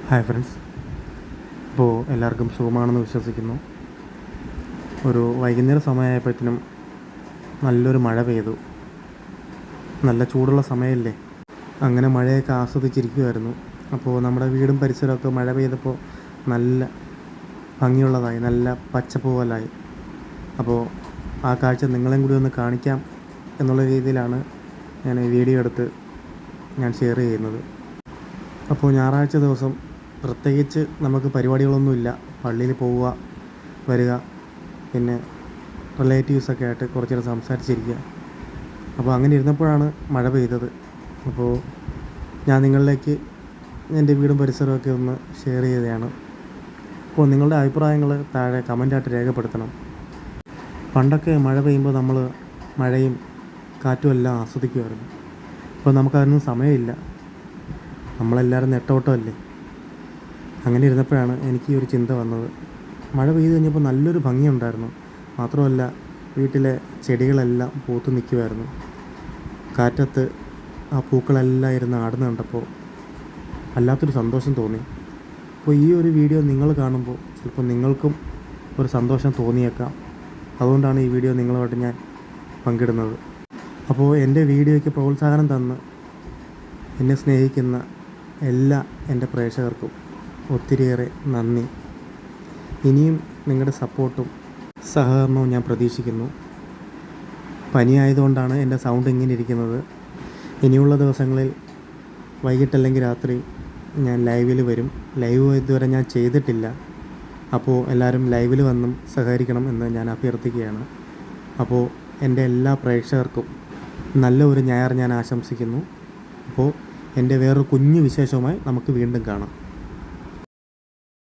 Hi friends, അപ്പോൾ എല്ലാവർക്കും സുഖമാണെന്ന് വിശ്വസിക്കുന്നു. ഒരു വൈകുന്നേര സമയമായപ്പോഴത്തേനും നല്ലൊരു മഴ പെയ്തു. നല്ല ചൂടുള്ള സമയമല്ലേ, അങ്ങനെ മഴയൊക്കെ ആസ്വദിച്ചിരിക്കുമായിരുന്നു. അപ്പോൾ നമ്മുടെ വീടും പരിസരമൊക്കെ മഴ പെയ്തപ്പോൾ നല്ല ഭംഗിയുള്ളതായി, നല്ല പച്ചപ്പ് പോലായി. അപ്പോൾ ആ കാഴ്ച നിങ്ങളെയും കൂടി ഒന്ന് കാണിക്കാം എന്നുള്ള രീതിയിലാണ് ഞാൻ ഈ വീഡിയോ എടുത്ത് ഞാൻ ഷെയർ ചെയ്യുന്നത്. അപ്പോൾ ഞായറാഴ്ച ദിവസം പ്രത്യേകിച്ച് നമുക്ക് പരിപാടികളൊന്നുമില്ല. പള്ളിയിൽ പോവുക, വരിക, പിന്നെ റിലേറ്റീവ്സൊക്കെ ആയിട്ട് കുറച്ച് നേരം സംസാരിച്ചിരിക്കുക. അപ്പോൾ അങ്ങനെ ഇരുന്നപ്പോഴാണ് മഴ പെയ്തത്. അപ്പോൾ ഞാൻ നിങ്ങളിലേക്ക് എൻ്റെ വീടും പരിസരമൊക്കെ ഒന്ന് ഷെയർ ചെയ്തതാണ്. അപ്പോൾ നിങ്ങളുടെ അഭിപ്രായങ്ങൾ താഴെ കമൻ്റായിട്ട് രേഖപ്പെടുത്തണം. പണ്ടൊക്കെ മഴ പെയ്യുമ്പോൾ നമ്മൾ മഴയും കാറ്റും എല്ലാം ആസ്വദിക്കുമായിരുന്നു. ഇപ്പോൾ നമുക്കതിനൊന്നും സമയമില്ല. നമ്മളെല്ലാവരും നെട്ടോട്ടമല്ലേ. അങ്ങനെ ഇരുന്നപ്പോഴാണ് എനിക്ക് ഈ ഒരു ചിന്ത വന്നത്. മഴ പെയ്ത് കഴിഞ്ഞപ്പോൾ നല്ലൊരു ഭംഗിയുണ്ടായിരുന്നു. മാത്രമല്ല, വീട്ടിലെ ചെടികളെല്ലാം പൂത്ത് നിൽക്കുമായിരുന്നു. കാറ്റത്ത് ആ പൂക്കളെല്ലാം ഇരുന്ന് ആടുന്ന കണ്ടപ്പോൾ വല്ലാത്തൊരു സന്തോഷം തോന്നി. അപ്പോൾ ഈ ഒരു വീഡിയോ നിങ്ങൾ കാണുമ്പോൾ ചിലപ്പോൾ നിങ്ങൾക്കും ഒരു സന്തോഷം തോന്നിയേക്കാം. അതുകൊണ്ടാണ് ഈ വീഡിയോ നിങ്ങളുമായിട്ട് ഞാൻ പങ്കിടുന്നത്. അപ്പോൾ എൻ്റെ വീഡിയോയ്ക്ക് പ്രോത്സാഹനം തന്ന് എന്നെ സ്നേഹിക്കുന്ന എല്ലാ എൻ്റെ പ്രേക്ഷകർക്കും ഒത്തിരിയേറെ നന്ദി. ഇനിയും നിങ്ങളുടെ സപ്പോർട്ടും സഹകരണവും ഞാൻ പ്രതീക്ഷിക്കുന്നു. പനിയായതുകൊണ്ടാണ് എൻ്റെ സൗണ്ട് ഇങ്ങനെ ഇരിക്കുന്നത്. ഇനിയുള്ള ദിവസങ്ങളിൽ വൈകിട്ടല്ലെങ്കിൽ രാത്രി ഞാൻ ലൈവിൽ വരും. ലൈവ് ഇതുവരെ ഞാൻ ചെയ്തിട്ടില്ല. അപ്പോൾ എല്ലാവരും ലൈവിൽ വന്നും സഹകരിക്കണം എന്ന് ഞാൻ അഭ്യർത്ഥിക്കുകയാണ്. അപ്പോൾ എൻ്റെ എല്ലാ പ്രേക്ഷകർക്കും നല്ല ഒരു ഞായർ ഞാൻ ആശംസിക്കുന്നു. അപ്പോൾ എൻ്റെ വേറൊരു കുഞ്ഞു വിശേഷവുമായി നമുക്ക് വീണ്ടും കാണാം.